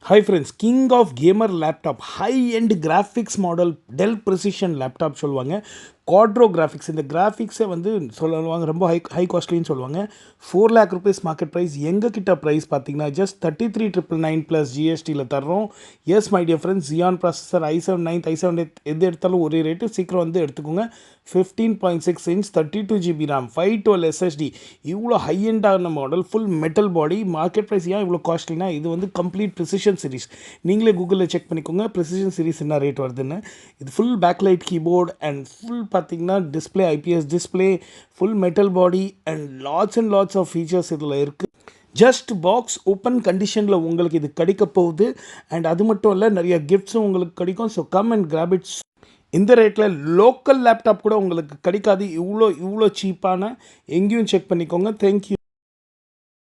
Hi friends, king of gamer laptop, high-end graphics model Dell Precision laptop சொல்லுவாங்க. quadro graphics இந்த கிராஃபிக்ஸை வந்து சொல்லுவாங்க ரொம்ப ஹை காஸ்ட்லின்னு சொல்லுவாங்க. 4 lakh rupees மார்க்கெட் ப்ரைஸ். எங்கள் கிட்ட ப்ரைஸ் பார்த்தீங்கன்னா ஜஸ்ட் 33,999 ப்ளஸ் ஜிஎஸ்டியில் தர்றோம். S my dear friends, xion processor i7 i7 எது எடுத்தாலும் ஒரே ரேட்டு. சீக்கிரம் வந்து எடுத்துக்கோங்க. 15.6 inch 32 GB RAM 512 SSD இவ்வளோ ஹையெண்டான model, full metal body. Market price ஏன் இவ்வளோ காஸ்ட்லினா, இது வந்து கம்ப்ளீட் ப்ரிசிஷன் சீரிஸ். நீங்களே கூகுளில் செக் பண்ணிக்கோங்க ப்ரிசிஷன் சீரிஸ் என்ன ரேட் வருதுன்னு. இது full backlit keyboard and full பார்த்தீங்கன்னா display, IPS display, full metal body and lots of features இதில் இருக்குது. ஜஸ்ட் பாக்ஸ் ஓப்பன் கண்டிஷனில் உங்களுக்கு இது கிடைக்க போகுது. அண்ட் அது மட்டும் இல்லை, நிறைய கிஃப்ட்ஸும் உங்களுக்கு கிடைக்கும். So come and graph it. இந்த ரேட்டில் லோக்கல் லேப்டாப் கூட உங்களுக்கு கிடைக்காது. இவ்வளோ சீப்பான. எங்கேயும் செக் பண்ணிக்கோங்க. தேங்க்யூ.